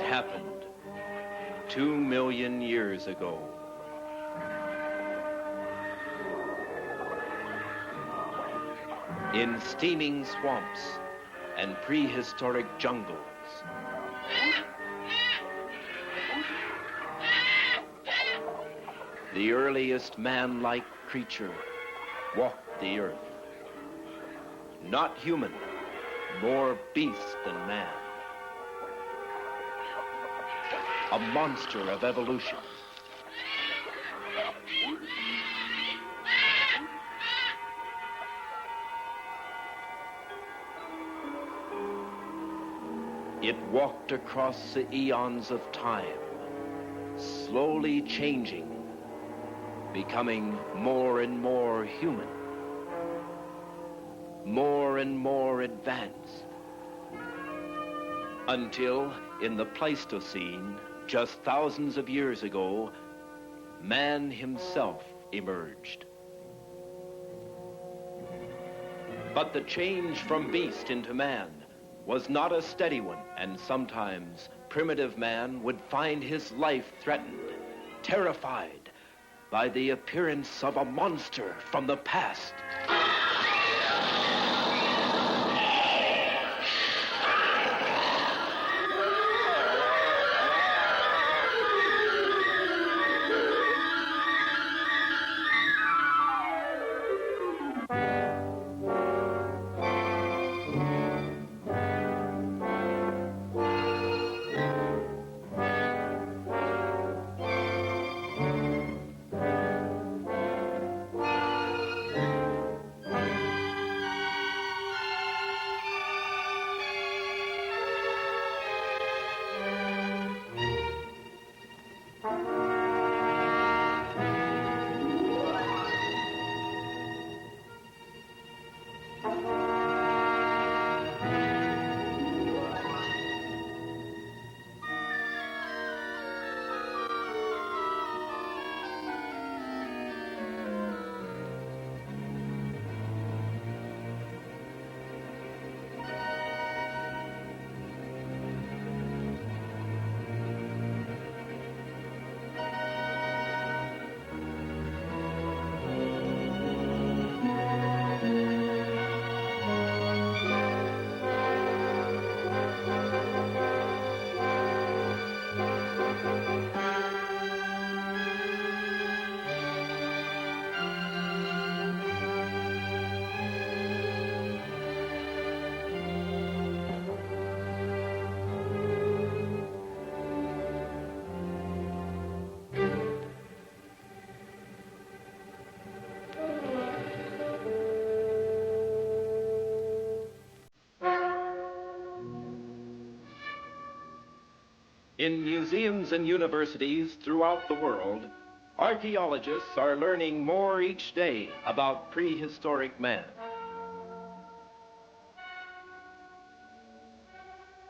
happened 2 million years ago. In steaming swamps and prehistoric jungles, the earliest man-like creature walked the earth. Not human, more beast than man. A monster of evolution. It walked across the eons of time, slowly changing, becoming more and more human, more and more advanced, until in the Pleistocene, just thousands of years ago, man himself emerged. But the change from beast into man was not a steady one, and sometimes primitive man would find his life threatened, terrified by the appearance of a monster from the past. In museums and universities throughout the world, archaeologists are learning more each day about prehistoric man.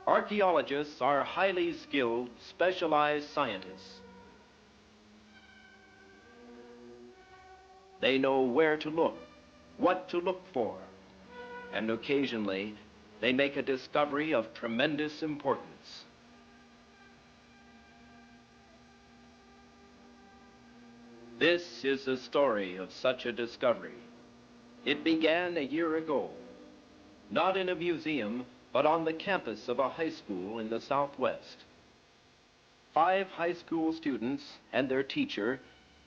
Archaeologists are highly skilled, specialized scientists. They know where to look, what to look for, and occasionally they make a discovery of tremendous importance. This is the story of such a discovery. It began a year ago, not in a museum, but on the campus of a high school in the Southwest. 5 high school students and their teacher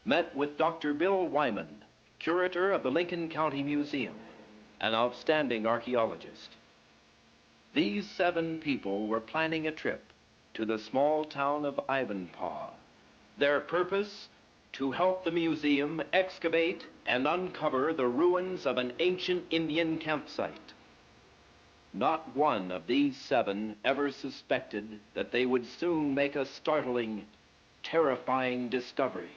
met with Dr. Bill Wyman, curator of the Lincoln County Museum, an outstanding archaeologist. These 7 people were planning a trip to the small town of Ivanpah. Their purpose: to help the museum excavate and uncover the ruins of an ancient Indian campsite. Not one of these 7 ever suspected that they would soon make a startling, terrifying discovery.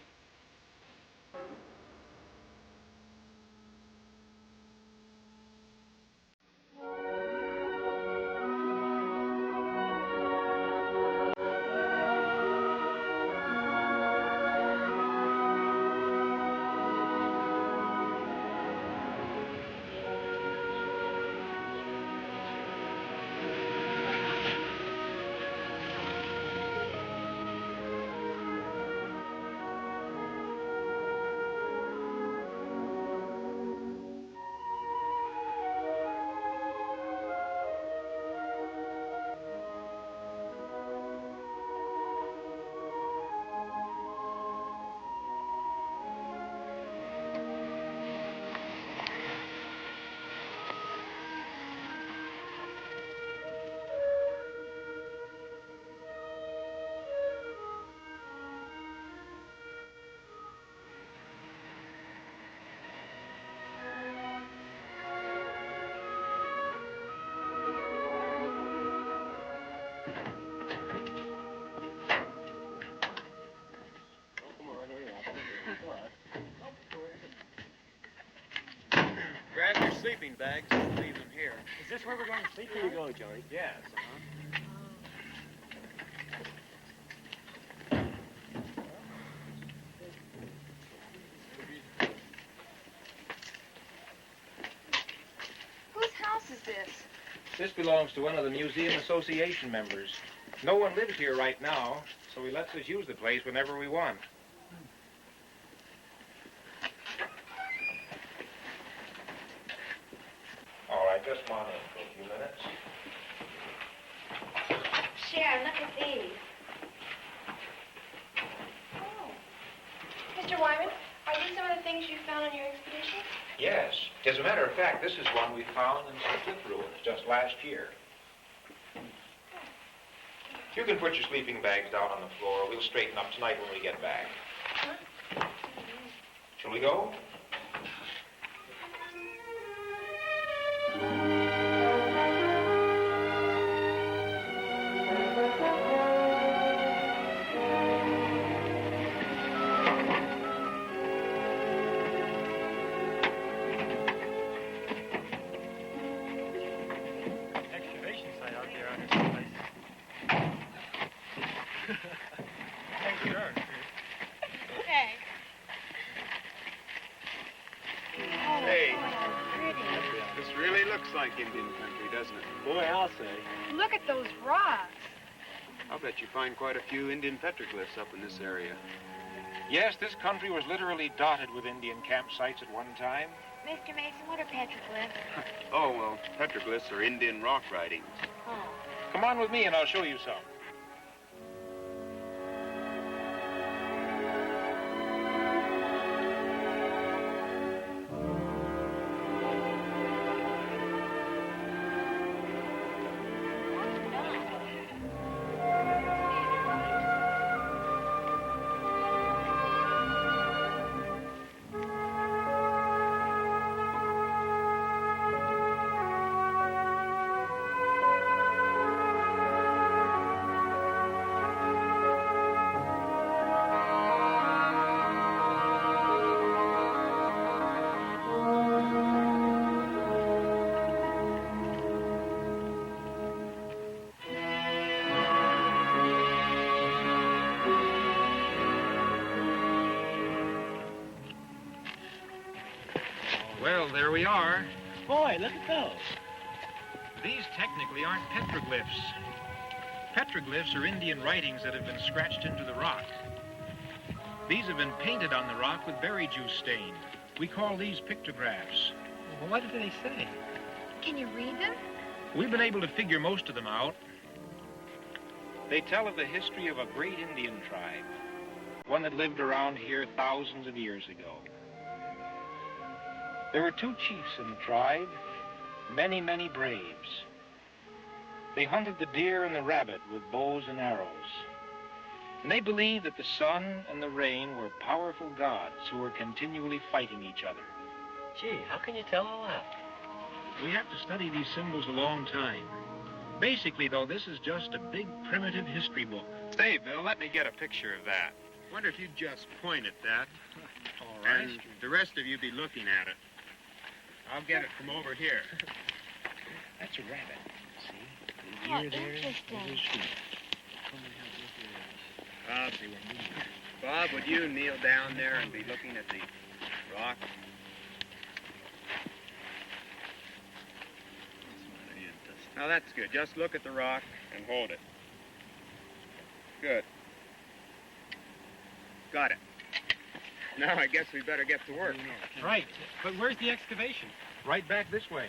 sleeping bags and leave them here. Is this where we're going to sleep? Here you go, Johnny. Yes. Whose house is this? This belongs to one of the Museum Association members. No one lives here right now, so he lets us use the place whenever we want. All right, just come on in for a few minutes. Sharon, look at these. Oh. Mr. Wyman, are these some of the things you found on your expedition? Yes. As a matter of fact, this is one we found in some cliff ruins just last year. You can put your sleeping bags down on the floor. We'll straighten up tonight when we get back. Huh? Shall we go? Excavation site out there on this place. Sure. Okay. Oh, Hey. pretty. This really looks like Indian country, doesn't it? Boy, I'll say. Look at those rocks. I'll bet you find quite a few Indian petroglyphs up in this area. Yes, this country was literally dotted with Indian campsites at one time. Mr. Mason, what are petroglyphs? Oh, well, petroglyphs are Indian rock writings. Oh. Come on with me and I'll show you some. Well, there we are. Boy, look at those. These technically aren't petroglyphs. Petroglyphs are Indian writings that have been scratched into the rock. These have been painted on the rock with berry juice stain. We call these pictographs. Well, what do they say? Can you read them? We've been able to figure most of them out. They tell of the history of a great Indian tribe, one that lived around here thousands of years ago. There were two chiefs in the tribe, many, many braves. They hunted the deer and the rabbit with bows and arrows. And they believed that the sun and the rain were powerful gods who were continually fighting each other. Gee, how can you tell all that? We have to study these symbols a long time. Basically, though, this is just a big primitive history book. Say, Bill, let me get a picture of that. Wonder if you'd just point at that. All right. And the rest of you be looking at it. I'll get it from over here. That's a rabbit. See? Oh, The ear there. interesting. Is his feet. Bob, Bob, would you kneel down there and be looking at the rock? Now that's good. Just look at the rock and hold it. Good. Got it. Now I guess we better get to work. Right. But where's the excavation? Right back this way.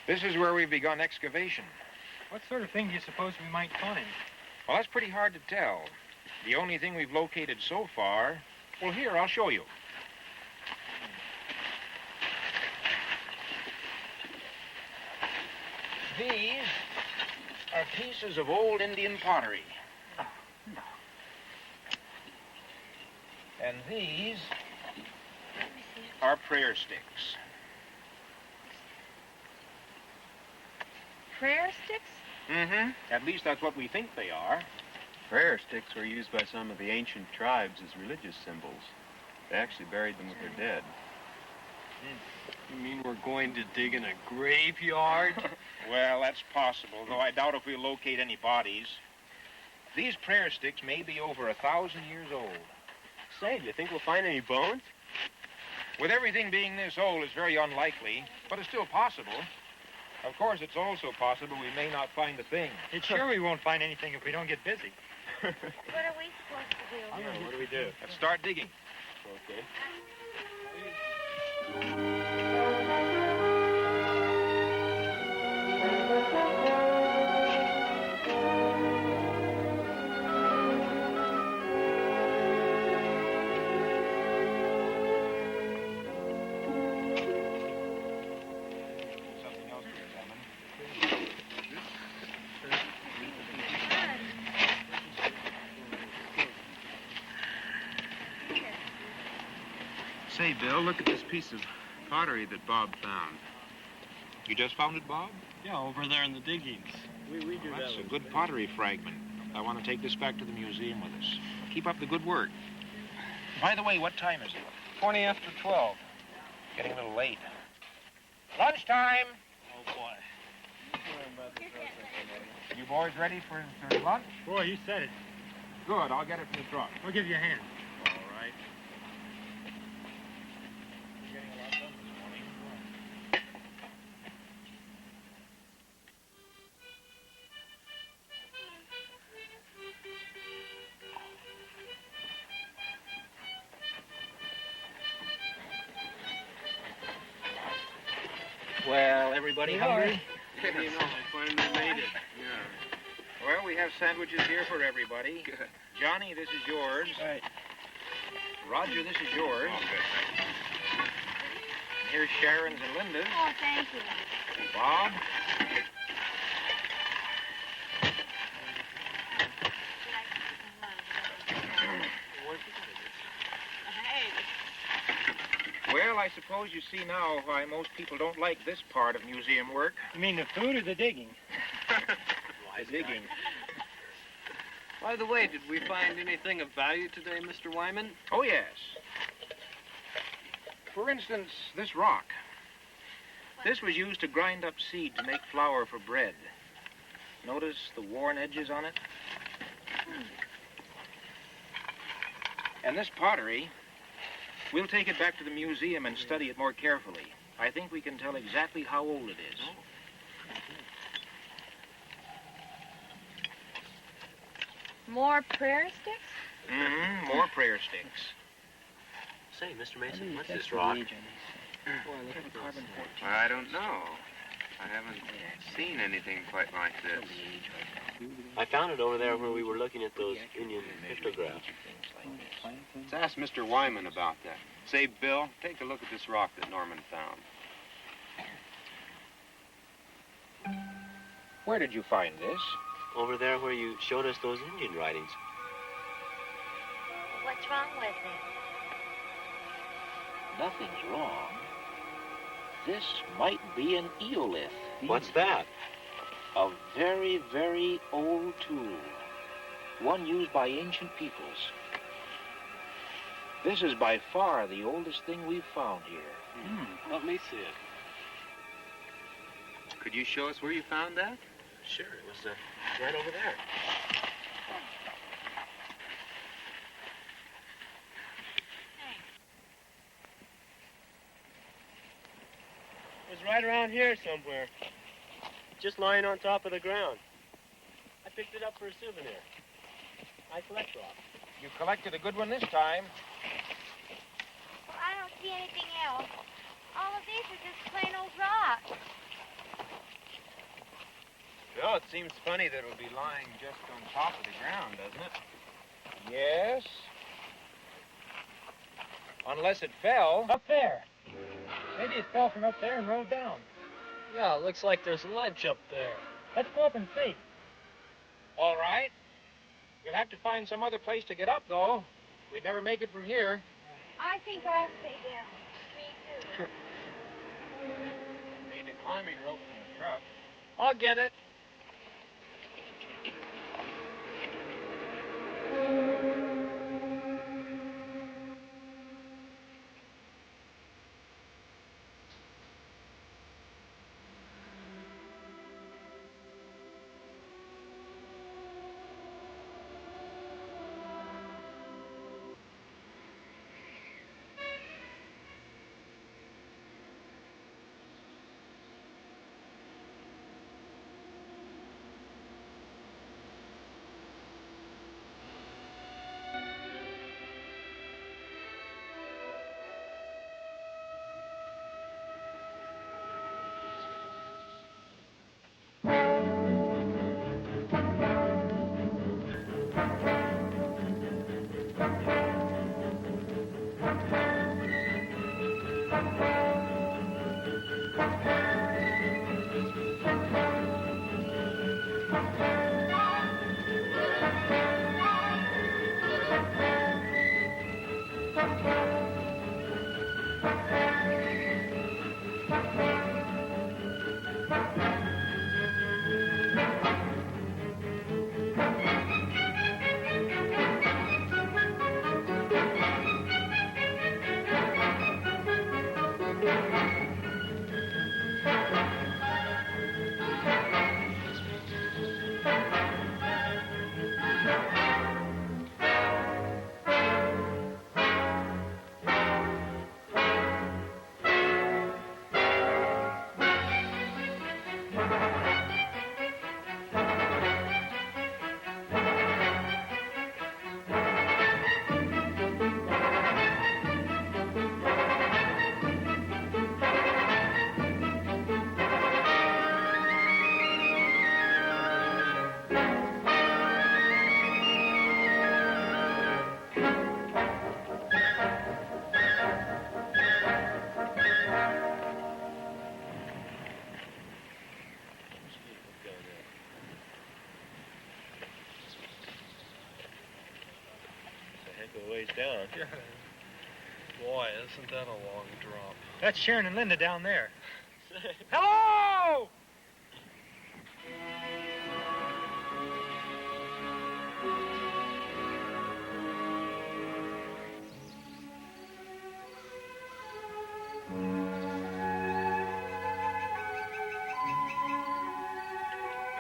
This is where we've begun excavation. What sort of thing do you suppose we might find? Well, that's pretty hard to tell. The only thing we've located so far... Well, here, I'll show you. These are pieces of old Indian pottery. And these are prayer sticks. Prayer sticks? Mm-hmm. At least that's what we think they are. Prayer sticks were used by some of the ancient tribes as religious symbols. They actually buried them with their dead. You mean we're going to dig in a graveyard? Well, that's possible, though I doubt if we'll locate any bodies. These prayer sticks may be over 1,000 years old. Say, do you think we'll find any bones? With everything being this old, it's very unlikely, but it's still possible. Of course, it's also possible we may not find a thing. It's sure we won't find anything if we don't get busy. What are we supposed to do? What do we do? Let's start digging. Okay. Something else to examine. Say, Bill, look at this piece of pottery that Bob found. You just found it, Bob? Yeah, over there in the diggings. We do That's a good pottery fragment. I want to take this back to the museum with us. Keep up the good work. By the way, what time is it? 20 after 12. Getting a little late. Lunchtime! Oh, boy. You boys ready for lunch? Boy, you said it. Good, I'll get it from the truck. We'll give you a hand. All right. You're getting a lot done this morning. Well, everybody hungry? You know, I finally made it. Yeah. Well, we have sandwiches here for everybody. Good. Johnny, this is yours. Right. Roger, this is yours. Oh, good, thanks. And here's Sharon's and Linda's. Oh, thank you. Bob. Well, I suppose you see now why most people don't like this part of museum work. You mean the food or the digging? The digging. By the way, did we find anything of value today, Mr. Wyman? Oh, yes. For instance, this rock. This was used to grind up seed to make flour for bread. Notice the worn edges on it? And this pottery, we'll take it back to the museum and study it more carefully. I think we can tell exactly how old it is. More prayer sticks? Mm-hmm, more prayer sticks. Say, Mr. Mason, what's this rock? I don't know. I haven't seen anything quite like this. I found it over there where we were looking at those Indian pictographs. Let's ask Mr. Wyman about that. Say, Bill, take a look at this rock that Norman found. Where did you find this? Over there where you showed us those Indian writings. What's wrong with it? Nothing's wrong. This might be an eolith. What's that? A very, very old tool. One used by ancient peoples. This is by far the oldest thing we've found here. Let me see it. Could you show us where you found that? Sure, it was right over there. It was right around here somewhere. Just lying on top of the ground. I picked it up for a souvenir. I collect rocks. You collected a good one this time. Well, I don't see anything else. All of these are just plain old rock. Well, it seems funny that it'll be lying just on top of the ground, doesn't it? Yes. Unless it fell. Up there. Maybe it fell from up there and rolled down. Yeah, it looks like there's a ledge up there. Let's go up and see. All right. We'll have to find some other place to get up, though. We'd never make it from here. I think I'll stay down. Me too. Need a climbing rope from the truck. I'll get it. A ways down. Yeah. Boy, isn't that a long drop. That's Sharon and Linda down there. Hello!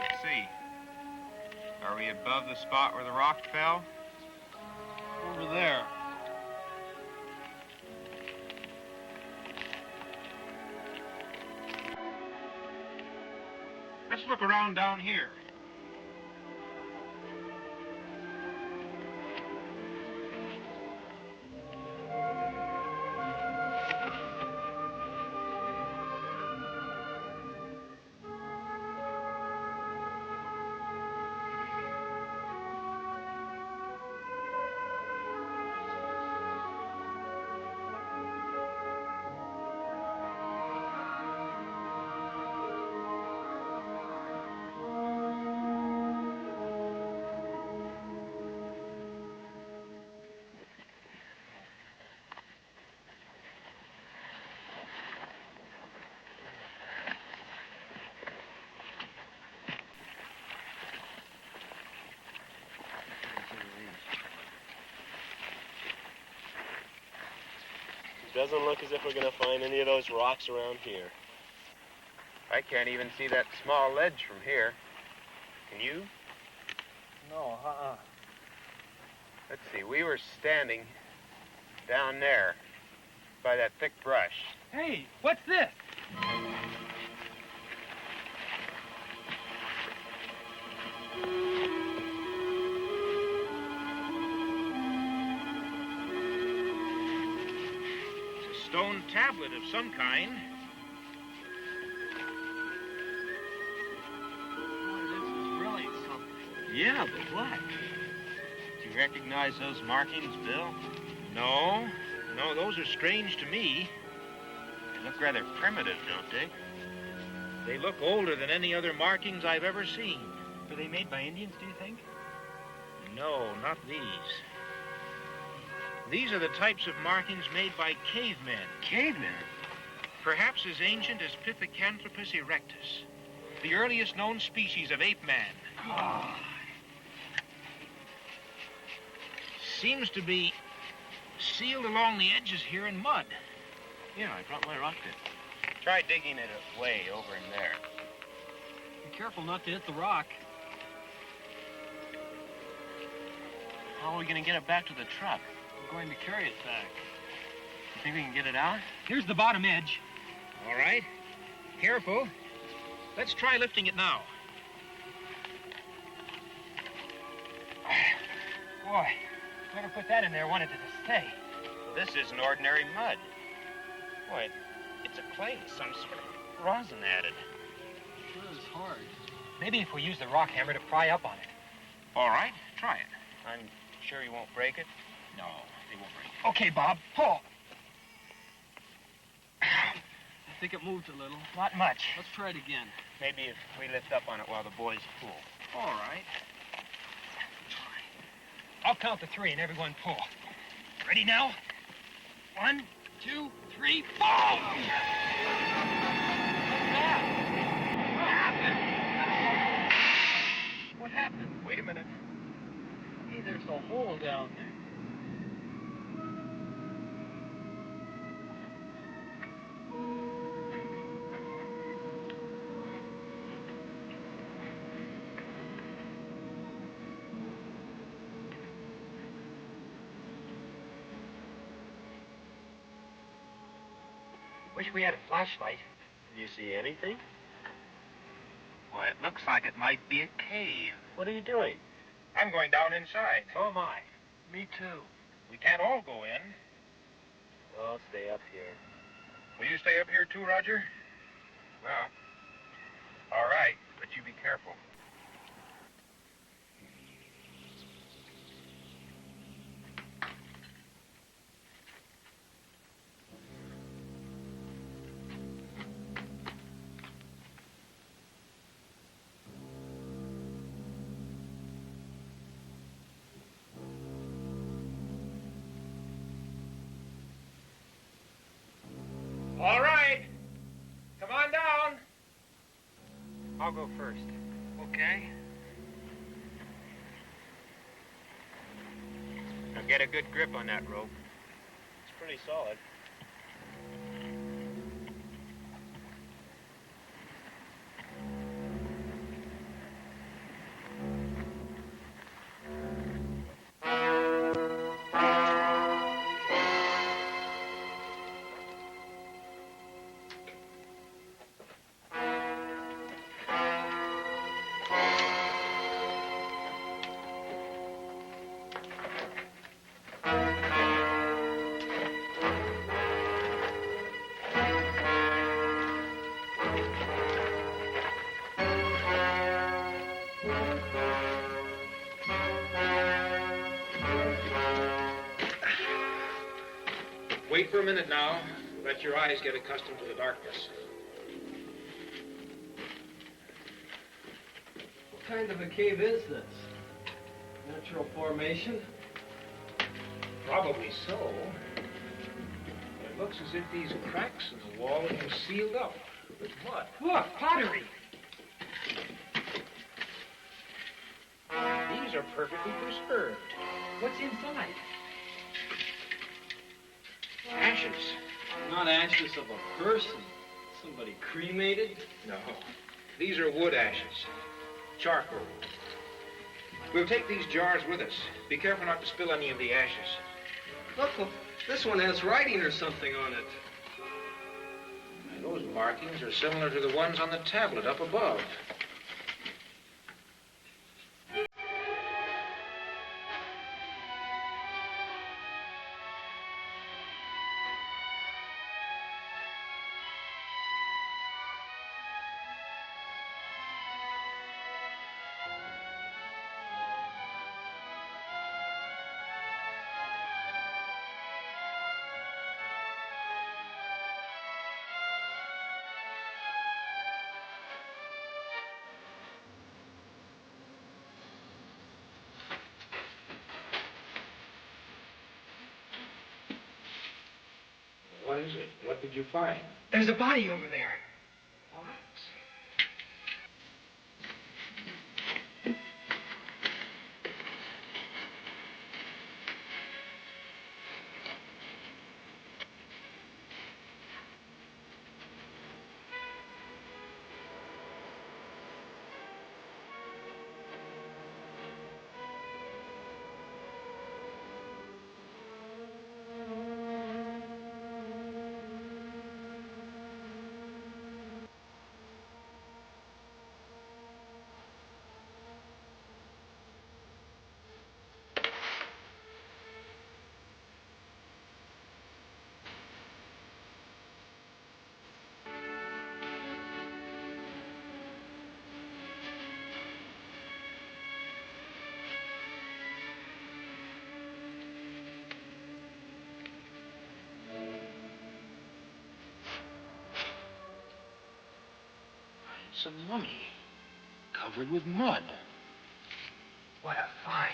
Let's see. Are we above the spot where the rock fell? Over there. Let's look around down here. Doesn't look as if we're going to find any of those rocks around here. I can't even see that small ledge from here. Can you? No, Let's see, we were standing down there by that thick brush. Hey, what's this? It's a stone tablet of some kind. This is really something. Yeah, but what? Do you recognize those markings, Bill? No, those are strange to me. They look rather primitive, don't they? They look older than any other markings I've ever seen. Were they made by Indians, do you think? No, not these. These are the types of markings made by cavemen. Cavemen? Perhaps as ancient as Pithecanthropus erectus, the earliest known species of ape man. Oh. Seems to be sealed along the edges here in mud. Yeah, I brought my rock pit. Try digging it away over in there. Be careful not to hit the rock. How are we going to get it back to the truck? We're going to carry it back. You think we can get it out? Here's the bottom edge. All right. Careful. Let's try lifting it now. Boy, whoever put that in there wanted it to stay. This isn't ordinary mud. Boy, it's a clay with some sort of rosin added. Sure is hard. Maybe if we use the rock hammer to pry up on it. All right, try it. I'm sure you won't break it? No, they won't break it. Okay, Bob, pull. I think it moved a little. Not much. Let's try it again. Maybe if we lift up on it while the boys pull. All right. I'll count to 3 and everyone pull. Ready now? 1, 2, 3, pull! What happened? Wait a minute. Hey, there's a hole down there. Wish we had a flashlight. Do you see anything? Well, it looks like it might be a cave. What are you doing? I'm going down inside. So am I. Me too. We can't all go in. I'll stay up here. Will you stay up here too, Roger? Well, all right, but you be careful. All right. Come on down. I'll go first. Okay. Now get a good grip on that rope. It's pretty solid. Wait for a minute now. Let your eyes get accustomed to the darkness. What kind of a cave is this? Natural formation? Probably so. It looks as if these cracks in the wall have been sealed up with mud. Look, pottery. These are perfectly preserved. What's inside? Ashes. Not ashes of a person. Somebody cremated? No. These are wood ashes. Charcoal. We'll take these jars with us. Be careful not to spill any of the ashes. Look, this one has writing or something on it. And those markings are similar to the ones on the tablet up above. is it? What did you find? There's a body over there. It's a mummy, covered with mud. What a find.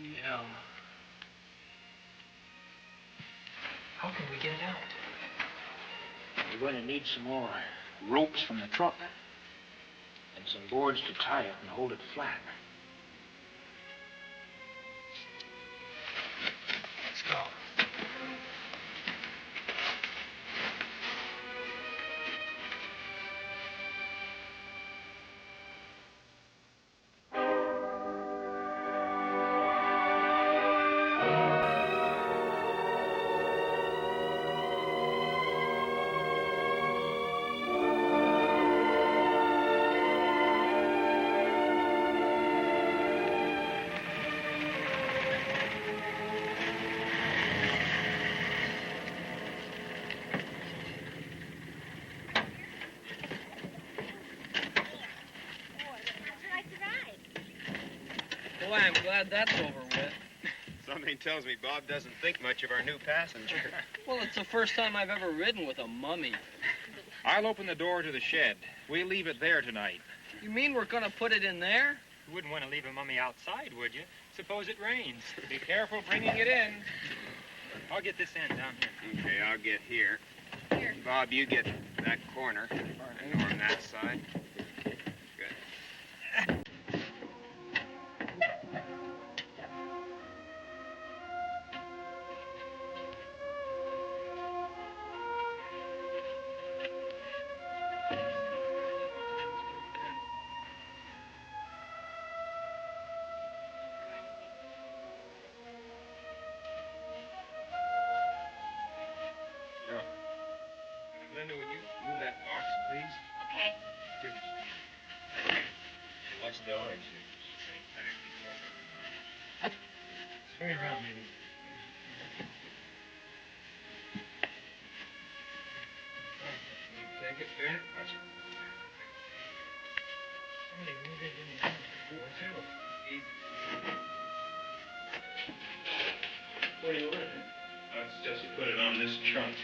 Yeah. How can we get it out? We're going to need some more ropes from the truck and some boards to tie it and hold it flat. Let's go. Boy, I'm glad that's over with. Something tells me Bob doesn't think much of our new passenger. Well, it's the first time I've ever ridden with a mummy. I'll open the door to the shed. We'll leave it there tonight. You mean we're gonna put it in there? You wouldn't want to leave a mummy outside, would you? Suppose it rains. Be careful bringing it in. I'll get this end down here. Okay, I'll get here. Here. Bob, you get that corner. And on that side. Good. Linda, would you move that box, please? Okay. Watch the orange. Turn around, maybe. Take it, turn it. Watch it. What do you want? That's just to put it on this trunk.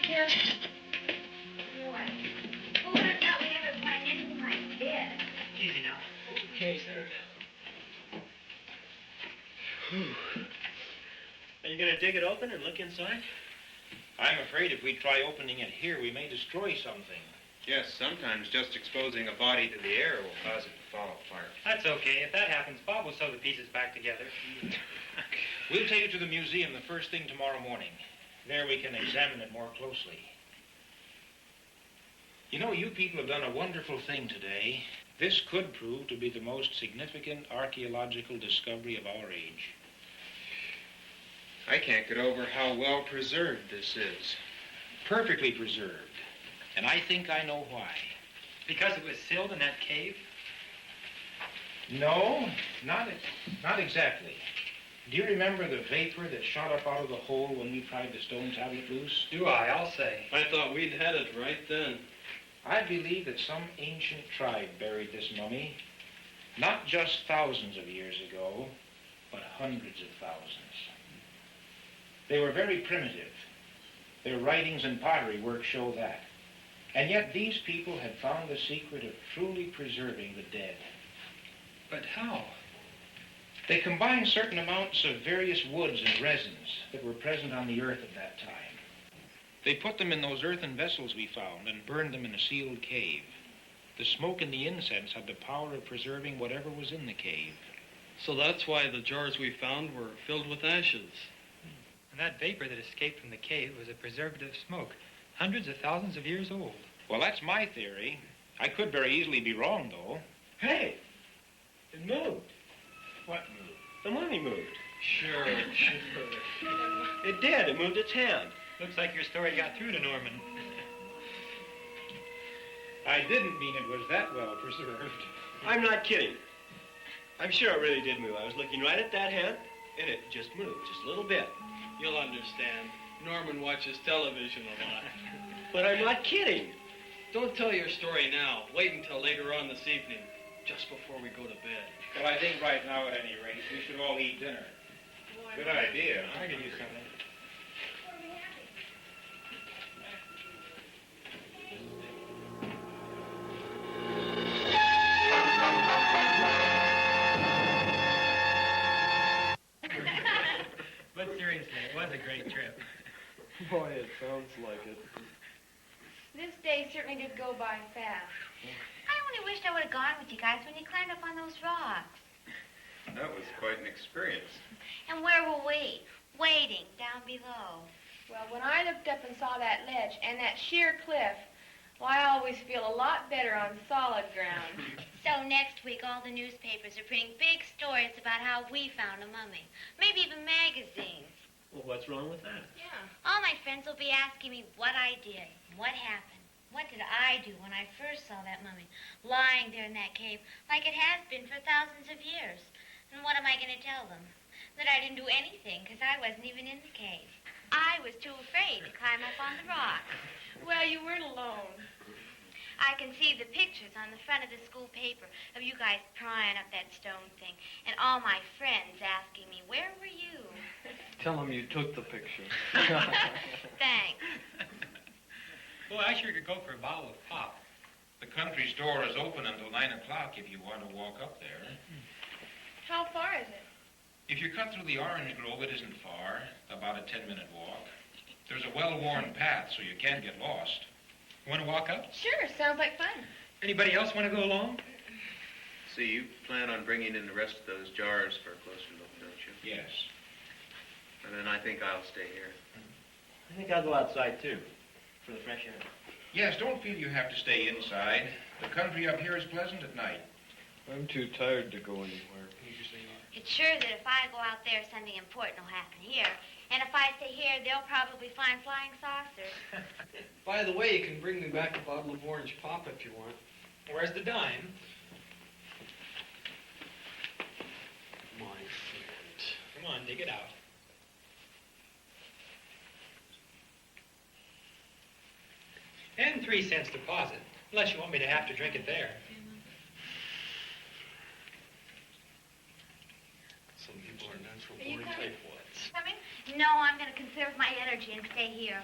Here. Boy. Who would have thought we'd ever find anything like this? Easy now. Okay, sir. Are you going to dig it open and look inside? I'm afraid if we try opening it here, we may destroy something. Yes, sometimes just exposing a body to the air will cause it to fall apart. That's okay. If that happens, Bob will sew the pieces back together. We'll take it to the museum the first thing tomorrow morning. There we can examine it more closely. You know, you people have done a wonderful thing today. This could prove to be the most significant archaeological discovery of our age. I can't get over how well preserved this is. Perfectly preserved. And I think I know why. Because it was sealed in that cave? No, not exactly. Do you remember the vapor that shot up out of the hole when we pried the stone tablet loose? Do I? I'll say. I thought we'd had it right then. I believe that some ancient tribe buried this mummy, not just thousands of years ago, but hundreds of thousands. They were very primitive. Their writings and pottery work show that. And yet these people had found the secret of truly preserving the dead. But how? They combined certain amounts of various woods and resins that were present on the earth at that time. They put them in those earthen vessels we found and burned them in a sealed cave. The smoke and the incense had the power of preserving whatever was in the cave. So that's why the jars we found were filled with ashes. And that vapor that escaped from the cave was a preservative smoke, hundreds of thousands of years old. Well, that's my theory. I could very easily be wrong, though. Hey, it moved. What moved? The mummy moved. Sure. It did. It moved its hand. Looks like your story got through to Norman. I didn't mean it was that well preserved. I'm not kidding. I'm sure it really did move. I was looking right at that hand, and it just moved, just a little bit. You'll understand. Norman watches television a lot. But I'm not kidding. Don't tell your story now. Wait until later on this evening, just before we go to bed. Well, I think right now, at any rate, we should all eat dinner. Good idea. I could use something. But seriously, it was a great trip. Boy, it sounds like it. This day certainly did go by fast. I only wished I would have gone with you guys when you climbed up on those rocks. That was quite an experience. And where were we? Waiting down below. Well, when I looked up and saw that ledge and that sheer cliff, well, I always feel a lot better on solid ground. So next week, all the newspapers are printing big stories about how we found a mummy. Maybe even magazines. Well, what's wrong with that? Yeah. All my friends will be asking me what I did, what happened. What did I do when I first saw that mummy lying there in that cave like it has been for thousands of years? And what am I going to tell them? That I didn't do anything because I wasn't even in the cave. I was too afraid to climb up on the rock. Well, you weren't alone. I can see the pictures on the front of the school paper of you guys prying up that stone thing and all my friends asking me, where were you? Tell him you took the picture. Thanks. Boy, I sure could go for a bottle of pop. The country store is open until 9 o'clock if you want to walk up there. How far is it? If you cut through the orange grove, it isn't far, about a 10-minute walk. There's a well-worn path, so you can't get lost. Want to walk up? Sure, sounds like fun. Anybody else want to go along? See, you plan on bringing in the rest of those jars for a closer look, don't you? Yes. And then I think I'll stay here. I think I'll go outside, too, for the fresh air. Yes, don't feel you have to stay inside. The country up here is pleasant at night. I'm too tired to go anywhere. It's sure that if I go out there, something important will happen here. And if I stay here, they'll probably find flying saucers. By the way, you can bring me back a bottle of orange pop if you want. Where's the dime? My friend. Come on, dig it out. And 3 cents deposit, unless you want me to have to drink it there. Some people are natural Are you born coming? tightwads. Coming? No, I'm going to conserve my energy and stay here.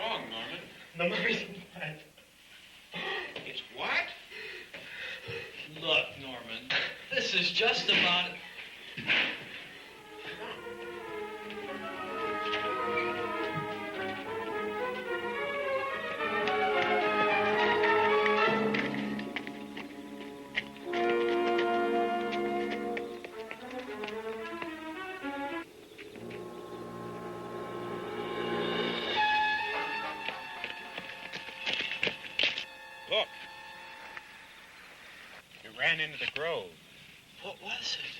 wrong, Norman? The mummies of what? It's what? Look, Norman, this is just about... Look. It ran into the grove. What was it?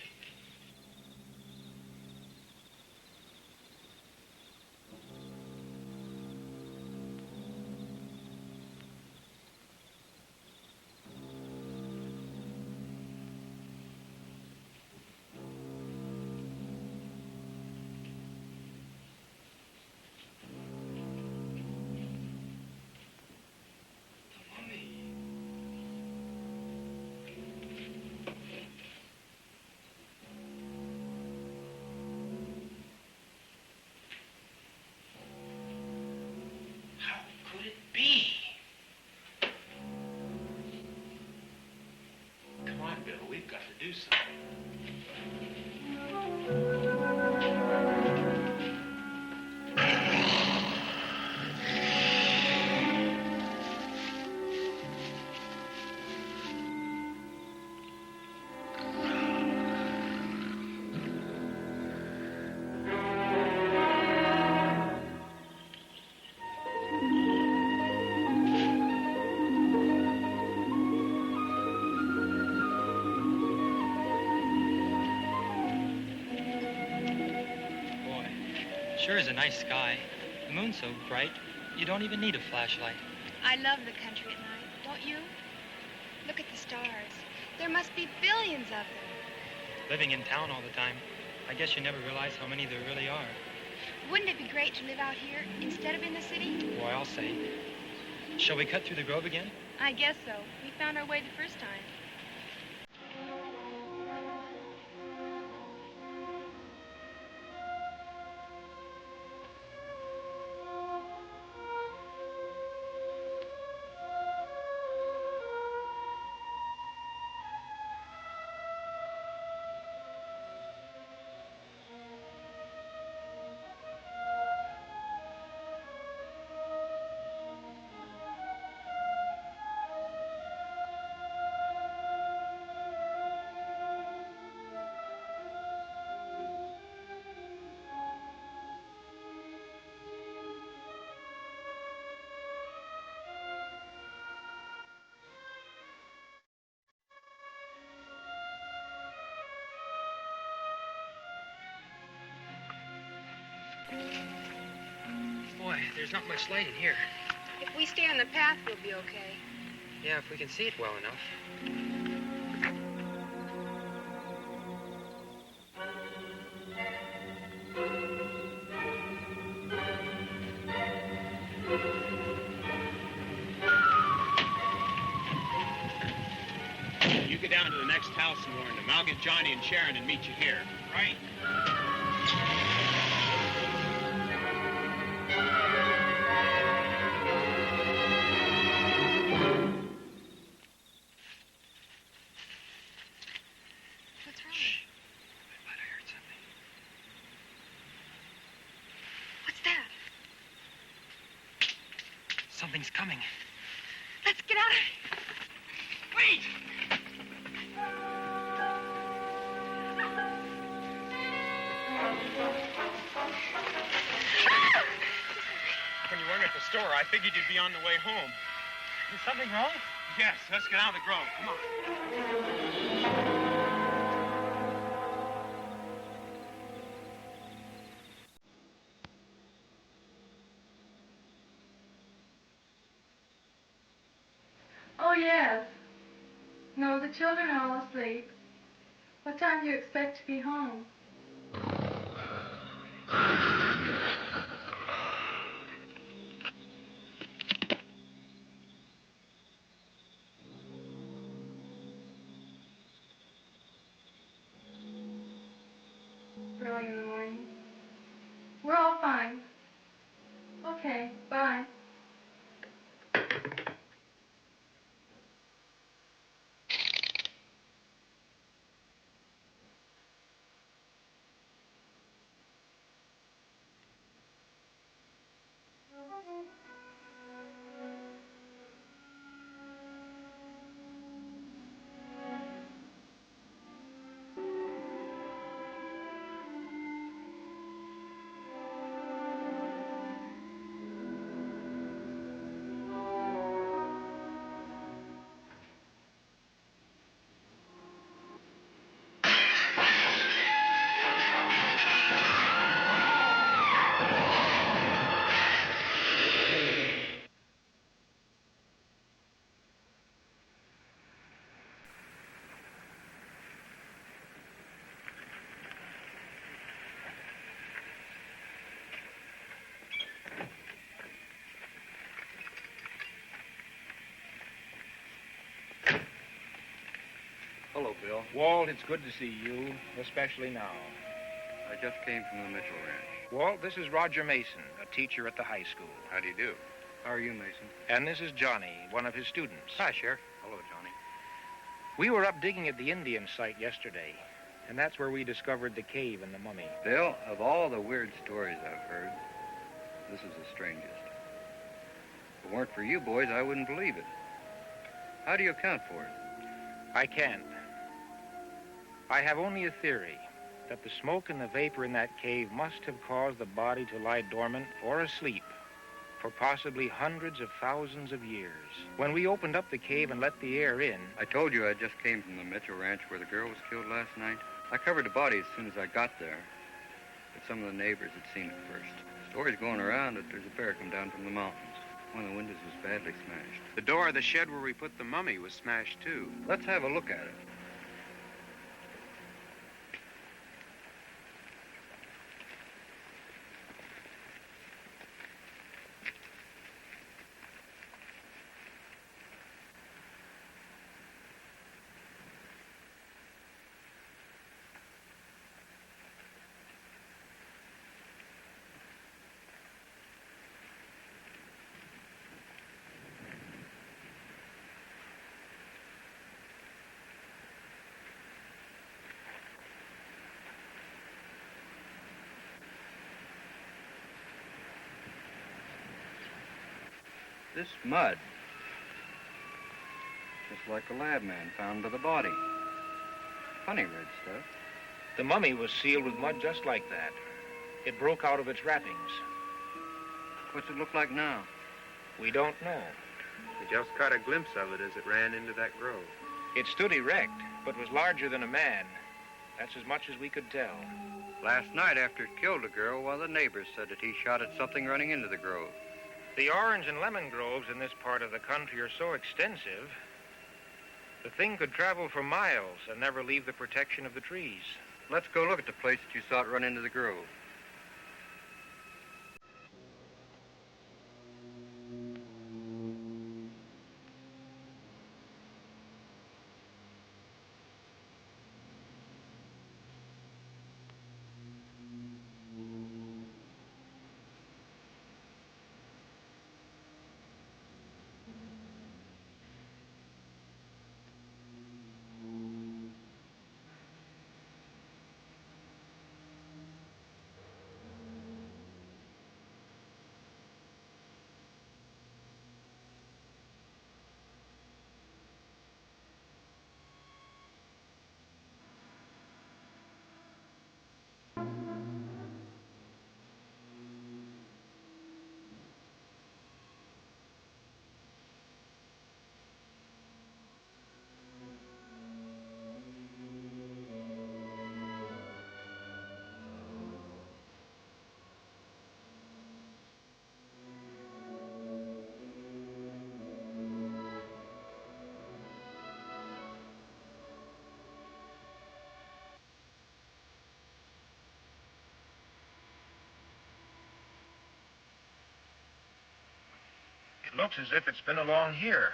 How could it be? Come on, Bill. We've got to do something. Boy, sure is a nice sky. The moon's so bright, you don't even need a flashlight. I love the country at night, don't you? Look at the stars. There must be billions of them. Living in town all the time, I guess you never realize how many there really are. Wouldn't it be great to live out here instead of in the city? Boy, I'll say. Shall we cut through the grove again? I guess so. We found our way the first time. Boy, there's not much light in here. If we stay on the path, we'll be okay. Yeah, if we can see it well enough. You get down to the next house and warn them. I'll get Johnny and Sharon and meet you here. Right. What's wrong? I thought I heard something. What's that? Something's coming. Let's get out of here. Wait! When you weren't at the store, I figured you'd be on the way home. Is something wrong? Yes, let's get out of the grove. Come on. Oh, yes. No, the children are all asleep. What time do you expect to be home? Early in the morning. We're all fine. Okay, bye. Hello, Bill. Walt, it's good to see you, especially now. I just came from the Mitchell Ranch. Walt, this is Roger Mason, a teacher at the high school. How do you do? How are you, Mason? And this is Johnny, one of his students. Hi, Sheriff. Hello, Johnny. We were up digging at the Indian site yesterday, and that's where we discovered the cave and the mummy. Bill, of all the weird stories I've heard, this is the strangest. If it weren't for you boys, I wouldn't believe it. How do you account for it? I can't. I have only a theory that the smoke and the vapor in that cave must have caused the body to lie dormant or asleep for possibly hundreds of thousands of years. When we opened up the cave and let the air in... I told you I just came from the Mitchell Ranch where the girl was killed last night. I covered the body as soon as I got there, but some of the neighbors had seen it first. Stories going around that there's a bear come down from the mountains. One of the windows was badly smashed. The door of the shed where we put the mummy was smashed, too. Let's have a look at it. This mud, just like the lab man found by the body. Funny red stuff. The mummy was sealed with mud just like that. It broke out of its wrappings. What's it look like now? We don't know. We just caught a glimpse of it as it ran into that grove. It stood erect, but was larger than a man. That's as much as we could tell. Last night after it killed a girl, one of the neighbors said that he shot at something running into the grove. The orange and lemon groves in this part of the country are so extensive, the thing could travel for miles and never leave the protection of the trees. Let's go look at the place that you saw it run into the grove. It looks as if it's been along here.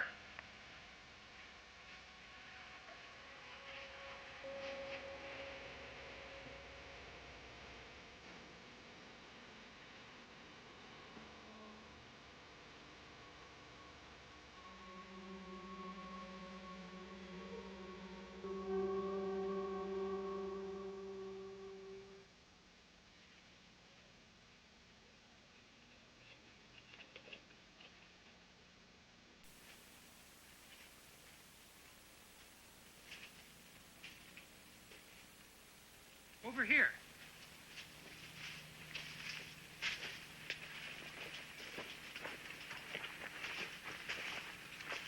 Over here.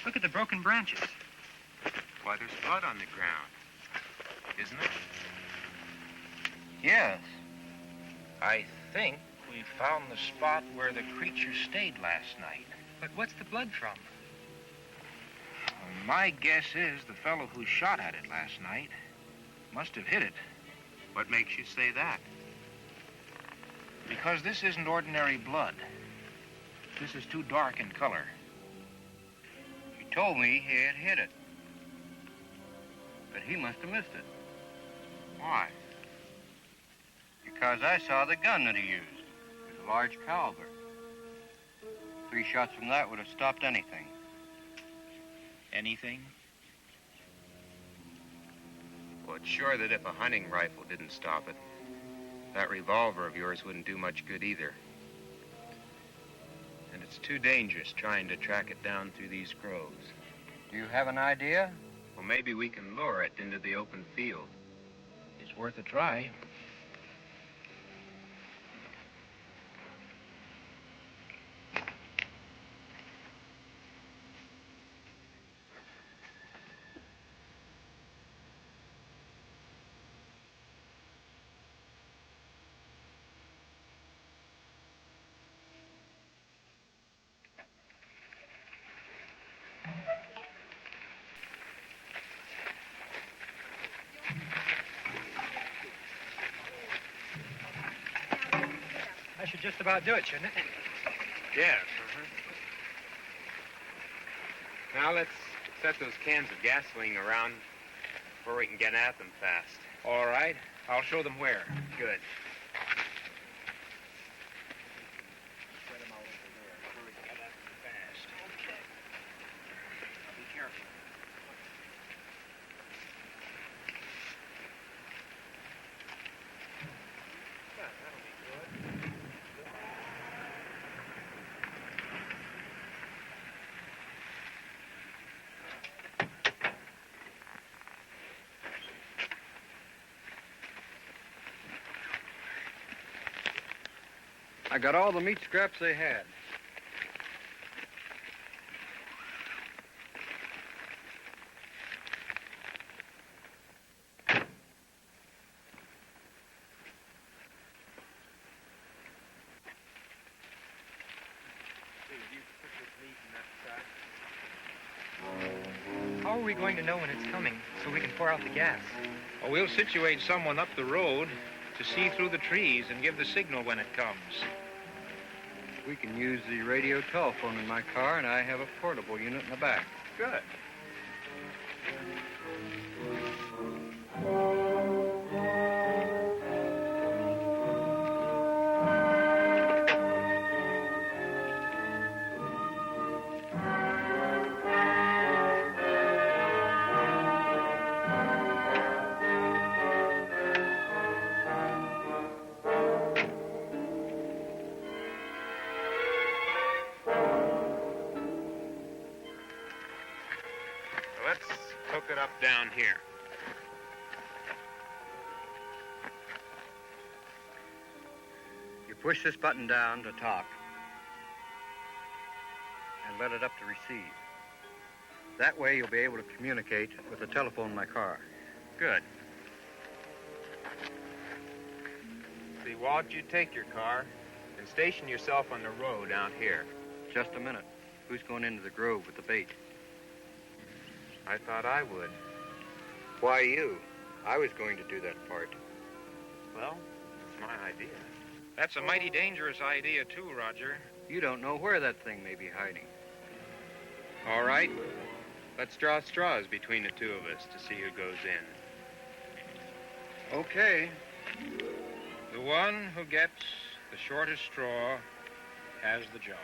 Look at the broken branches. Why, there's blood on the ground. Isn't there? Yes. I think we found the spot where the creature stayed last night. But what's the blood from? My guess is the fellow who shot at it last night must have hit it. What makes you say that? Because this isn't ordinary blood. This is too dark in color. He told me he had hit it. But he must have missed it. Why? Because I saw the gun that he used. It was a large caliber. 3 shots from that would have stopped anything. Anything? Well, it's sure that if a hunting rifle didn't stop it, that revolver of yours wouldn't do much good either. And it's too dangerous trying to track it down through these groves. Do you have an idea? Well, maybe we can lure it into the open field. It's worth a try. That should just about do it, shouldn't it? Yes. Now let's set those cans of gasoline around where we can get at them fast. All right. I'll show them where. Good. Spread them out over there where we can get at them fast. Okay. Now be careful. Yeah, that'll be good. I got all the meat scraps they had. How are we going to know when it's coming so we can pour out the gas? Well, we'll situate someone up the road to see through the trees and give the signal when it comes. We can use the radio telephone in my car, and I have a portable unit in the back. Good. Let's hook it up down here. You push this button down to top and let it up to receive. That way you'll be able to communicate with the telephone in my car. Good. See, Walt, you take your car and station yourself on the road out here. Just a minute. Who's going into the grove with the bait? I thought I would. Why you? I was going to do that part. Well, it's my idea. That's a mighty dangerous idea, too, Roger. You don't know where that thing may be hiding. All right. Let's draw straws between the two of us to see who goes in. Okay. The one who gets the shortest straw has the job.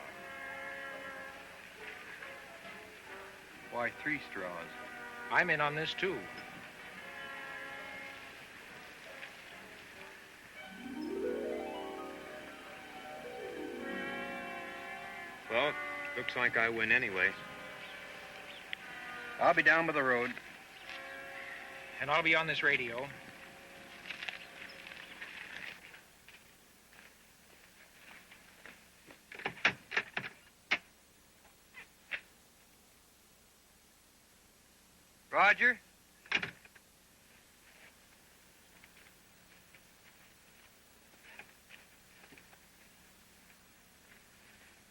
Why 3 straws? I'm in on this, too. Well, looks like I win anyway. I'll be down by the road. And I'll be on this radio. Roger?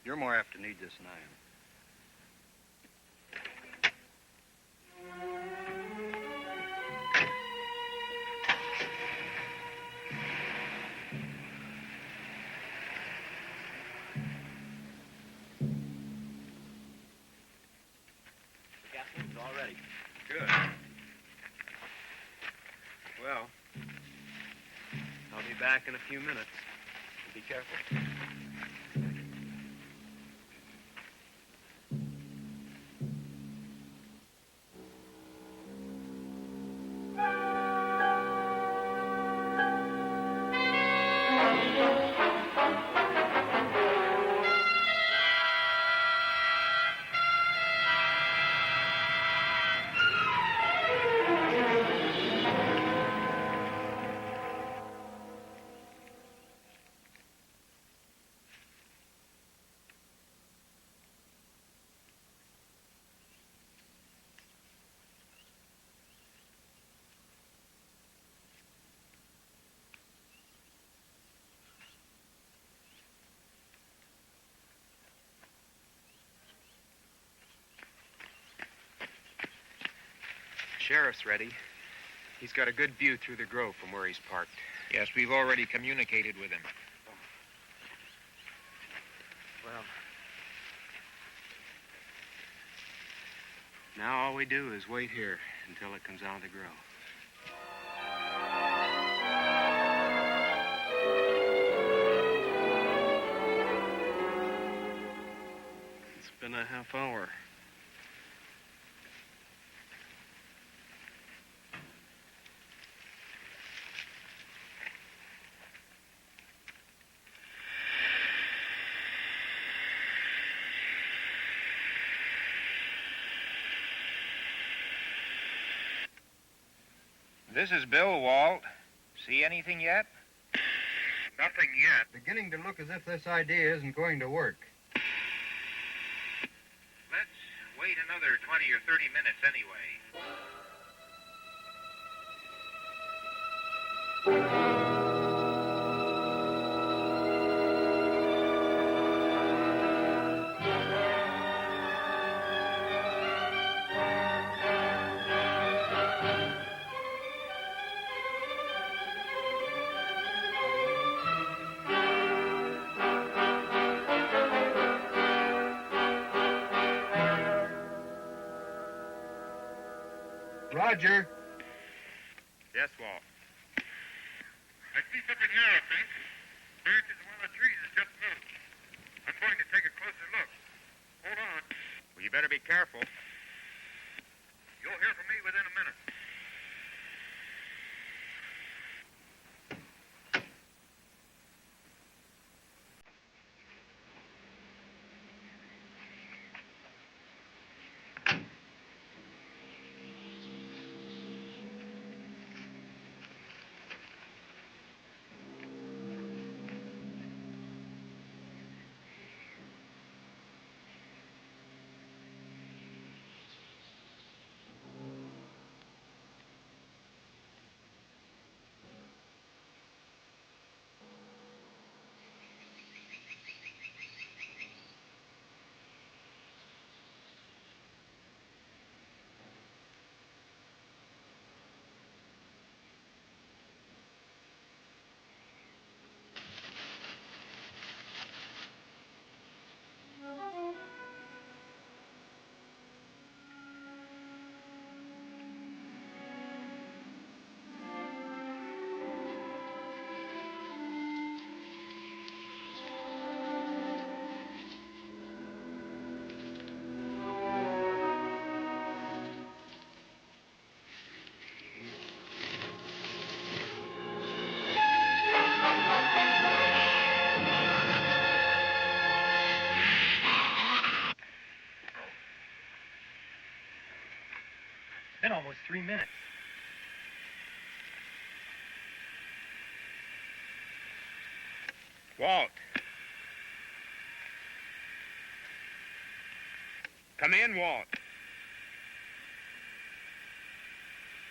You're more apt to need this than I am. Gasoline's all ready. Good. Well, I'll be back in a few minutes. Be careful. Sheriff's ready. He's got a good view through the grove from where he's parked. Yes, we've already communicated with him. Well, now all we do is wait here until it comes out of the grove. It's been a half hour. This is Bill, Walt. See anything yet? Nothing yet. Beginning to look as if this idea isn't going to work. Let's wait another 20 or 30 minutes anyway. Roger. Yes, Walt. I see something here, I think. Branches of one of the trees has just moved. I'm going to take a closer look. Hold on. Well, you better be careful. You'll hear from me within a minute. Been almost 3 minutes. Walt. Come in, Walt.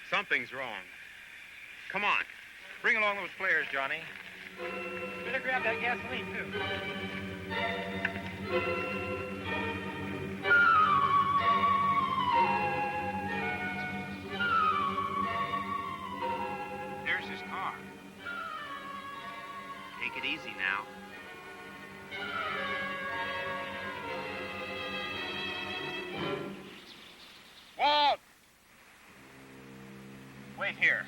Something's wrong. Come on. Bring along those flares, Johnny. Better grab that gasoline, too. There's his car. Take it easy now. Walt! Wait here.